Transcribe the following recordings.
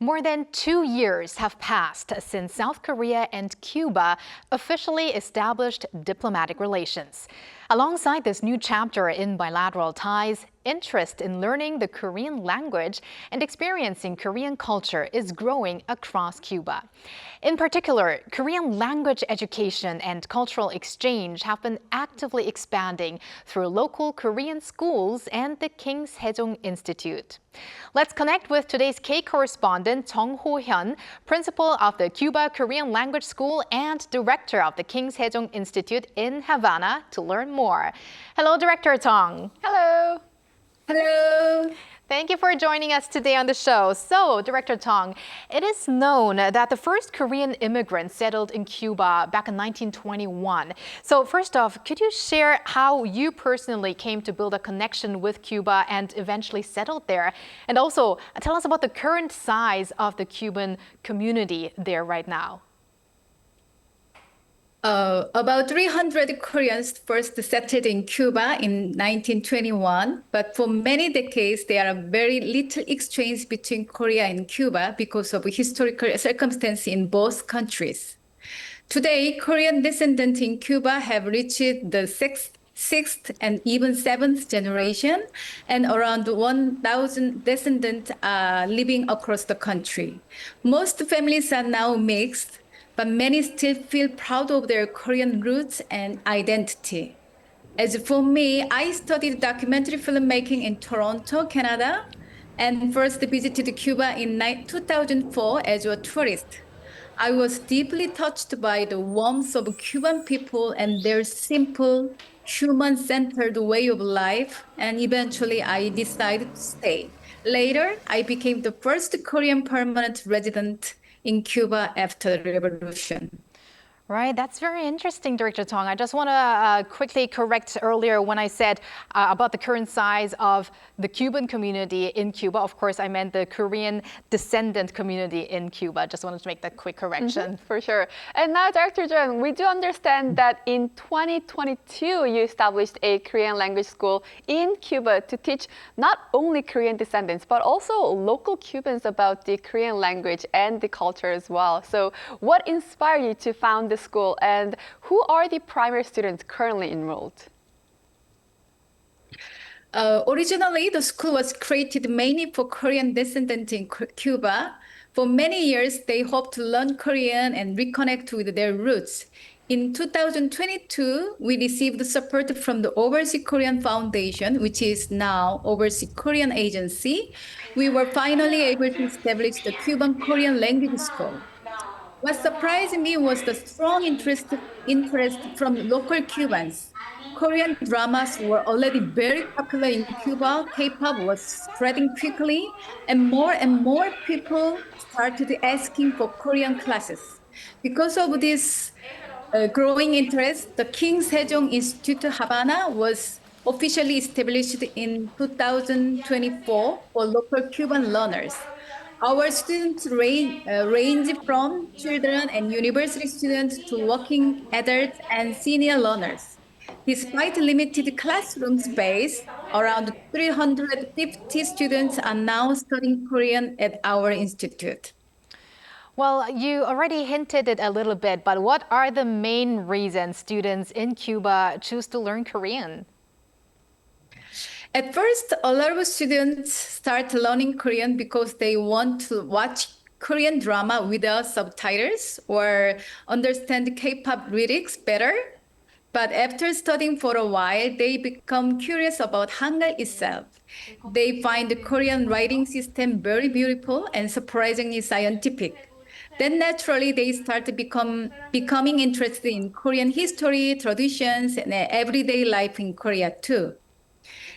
More than 2 years have passed since South Korea and Cuba officially established diplomatic relations. Alongside this new chapter in bilateral ties, interest in learning the Korean language and experiencing Korean culture is growing across Cuba. In particular, Korean language education and cultural exchange have been actively expanding through local Korean schools and the King Sejong Institute. Let's connect with today's K-Correspondent Joung Ho-hyun, principal of the Cuba Korean Language School and director of the King Sejong Institute in Havana, to learn more. Hello, Director Joung. Hello. Hello. Thank you for joining us today on the show. So, Director Joung, it is known that the first Korean immigrants settled in Cuba back in 1921. So, first off, could you share how you personally came to build a connection with Cuba and eventually settled there? And also, tell us about the current size of the Cuban community there right now. About 300 Koreans first settled in Cuba in 1921, but for many decades there are very little exchange between Korea and Cuba because of historical circumstances in both countries. Today, Korean descendants in Cuba have reached the sixth and even seventh generation, and around 1,000 descendants are living across the country. Most families are now mixed, but many still feel proud of their Korean roots and identity. As for me, I studied documentary filmmaking in Toronto, Canada, and first visited Cuba in 2004 as a tourist. I was deeply touched by the warmth of Cuban people and their simple, human-centered way of life, and eventually I decided to stay. Later, I became the first Korean permanent resident in Cuba after the revolution. Right, that's very interesting, Director Joung. I just want to quickly correct earlier when I said about the current size of the Cuban community in Cuba. Of course, I meant the Korean descendant community in Cuba. Just wanted to make that quick correction. For sure. And now, Director Jung, we do understand that in 2022, you established a Korean language school in Cuba to teach not only Korean descendants, but also local Cubans about the Korean language and the culture as well. So what inspired you to found the school, and who are the primary students currently enrolled? Originally, the school was created mainly for Korean descendants in Cuba. For many years, they hoped to learn Korean and reconnect with their roots. In 2022, we received support from the Overseas Korean Foundation, which is now Overseas Korean Agency. We were finally able to establish the Cuban Korean Language School. What surprised me was the strong interest from local Cubans. Korean dramas were already very popular in Cuba. K-pop was spreading quickly, and more people started asking for Korean classes. Because of this growing interest, the King Sejong Institute Havana was officially established in 2024 for local Cuban learners. Our students range from children and university students to working adults and senior learners. Despite limited classroom space, around 350 students are now studying Korean at our institute. Well, you already hinted it a little bit, but what are the main reasons students in Cuba choose to learn Korean? At first, a lot of students start learning Korean because they want to watch Korean drama without subtitles or understand K-pop lyrics better. But after studying for a while, they become curious about Hangul itself. They find the Korean writing system very beautiful and surprisingly scientific. Then naturally, they start to becoming interested in Korean history, traditions, and everyday life in Korea too.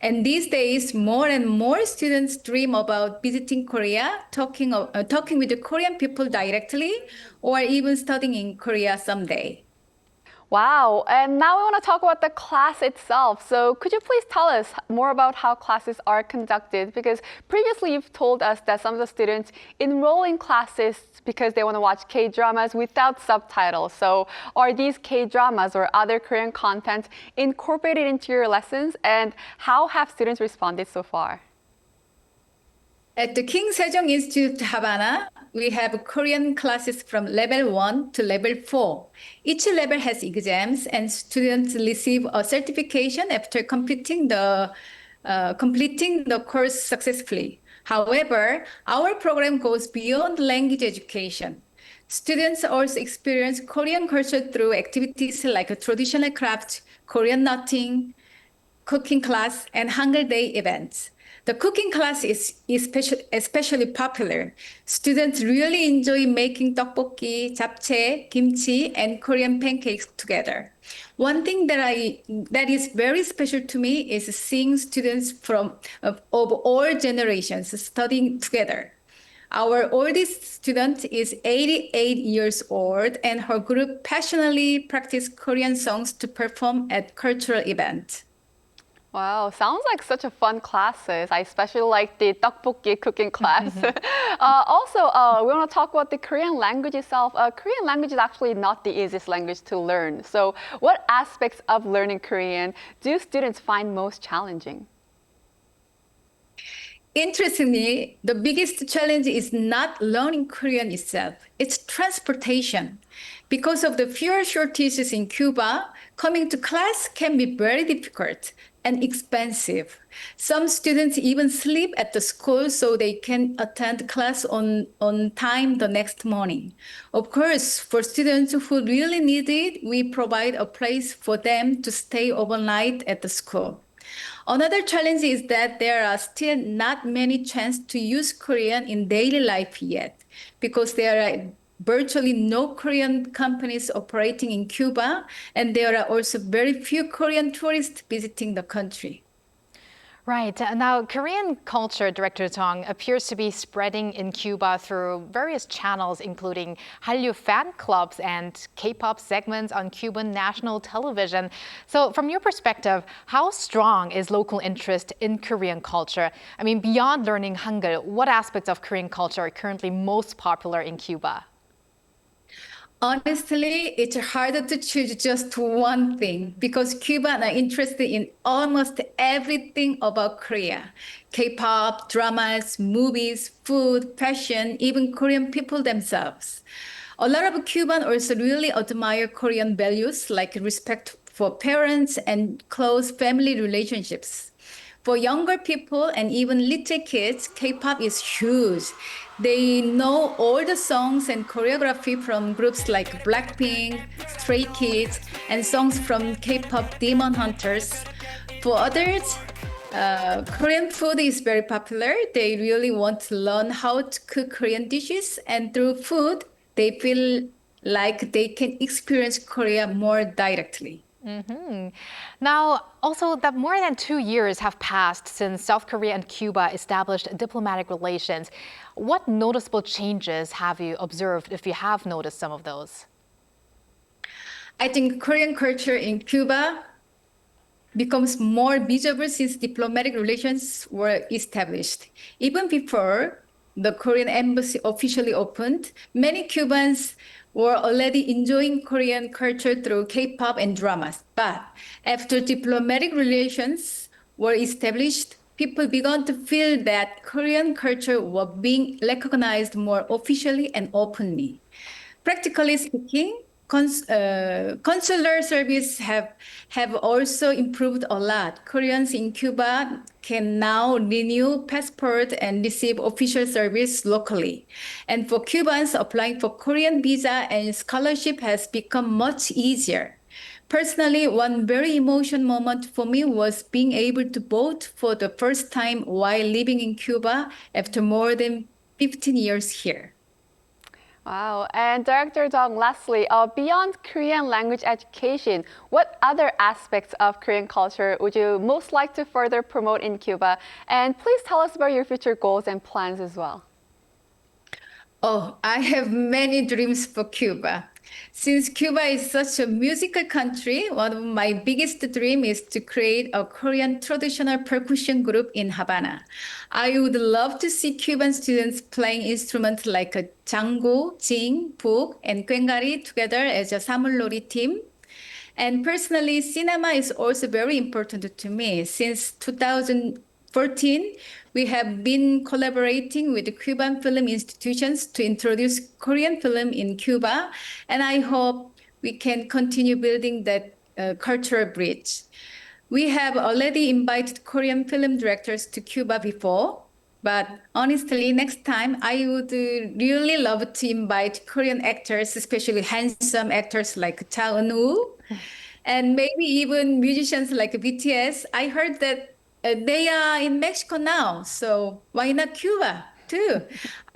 And these days, more and more students dream about visiting Korea, talking with the Korean people directly, or even studying in Korea someday. Wow, and now we want to talk about the class itself. So could you please tell us more about how classes are conducted? Because previously you've told us that some of the students enroll in classes because they want to watch K-dramas without subtitles. So are these K-dramas or other Korean content incorporated into your lessons? And how have students responded so far? At the King Sejong Institute, Havana, we have Korean classes from level 1 to level 4. Each level has exams, and students receive a certification after completing the course successfully. However, our program goes beyond language education. Students also experience Korean culture through activities like a traditional craft, Korean knitting, cooking class, and Hangul Day events. The cooking class is especially popular. Students really enjoy making tteokbokki, japchae, kimchi, and Korean pancakes together. One thing that is very special to me is seeing students of all generations studying together. Our oldest student is 88 years old, and her group passionately practice Korean songs to perform at cultural events. Wow, sounds like such a fun classes. I especially like the tteokbokki cooking class. Also, we want to talk about the Korean language itself. Korean language is actually not the easiest language to learn. So what aspects of learning Korean do students find most challenging? Interestingly, the biggest challenge is not learning Korean itself, it's transportation. Because of the fuel shortages in Cuba, coming to class can be very difficult and expensive. Some students even sleep at the school so they can attend class on time the next morning. Of course, for students who really need it, we provide a place for them to stay overnight at the school. Another challenge is that there are still not many chances to use Korean in daily life yet, because there are virtually no Korean companies operating in Cuba, and there are also very few Korean tourists visiting the country. Right. Now, Korean culture, Director Jung, appears to be spreading in Cuba through various channels, including Hallyu fan clubs and K-pop segments on Cuban national television. So from your perspective, how strong is local interest in Korean culture? I mean, beyond learning Hangul, what aspects of Korean culture are currently most popular in Cuba? Honestly, it's harder to choose just one thing because Cubans are interested in almost everything about Korea. K-pop, dramas, movies, food, fashion, even Korean people themselves. A lot of Cubans also really admire Korean values like respect for parents and close family relationships. For younger people and even little kids, K-pop is huge. They know all the songs and choreography from groups like Blackpink, Stray Kids, and songs from K-pop Demon Hunters. For others, Korean food is very popular. They really want to learn how to cook Korean dishes, and through food, they feel like they can experience Korea more directly. Now, also that more than 2 years have passed since South Korea and Cuba established diplomatic relations. What noticeable changes have you observed, if you have noticed some of those? I think Korean culture in Cuba becomes more visible since diplomatic relations were established. Even before the Korean embassy officially opened, many Cubans were already enjoying Korean culture through K-pop and dramas. But after diplomatic relations were established, people began to feel that Korean culture was being recognized more officially and openly. Practically speaking, consular service have also improved a lot. Koreans in Cuba can now renew passport and receive official service locally. And for Cubans, applying for Korean visa and scholarship has become much easier. Personally, one very emotional moment for me was being able to vote for the first time while living in Cuba after more than 15 years here. Wow. And Director Jung, lastly, beyond Korean language education, what other aspects of Korean culture would you most like to further promote in Cuba? And please tell us about your future goals and plans as well. Oh, I have many dreams for Cuba. Since Cuba is such a musical country, one of my biggest dreams is to create a Korean traditional percussion group in Havana. I would love to see Cuban students playing instruments like a jango, jing, buk, and quengari together as a samulori team. And personally, cinema is also very important to me. Since 2014, We have been collaborating with the Cuban film institutions to introduce Korean film in Cuba, and I hope we can continue building that cultural bridge. We have already invited Korean film directors to Cuba before, but honestly, next time I would really love to invite Korean actors, especially handsome actors like Cha Eun-woo, and maybe even musicians like BTS. I heard that they are in Mexico now, so why not Cuba too?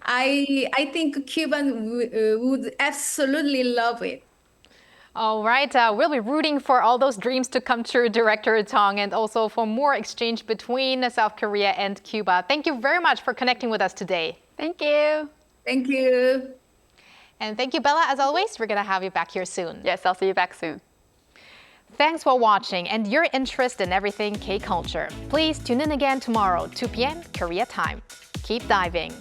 I think Cuban would absolutely love it. All right, we'll be rooting for all those dreams to come true, Director Tong, and also for more exchange between South Korea and Cuba. Thank you very much for connecting with us today. Thank you. Thank you. And thank you, Bella. As always, we're going to have you back here soon. Yes, I'll see you back soon. Thanks for watching and your interest in everything K-culture. Please tune in again tomorrow, 2 p.m. Korea time. Keep diving.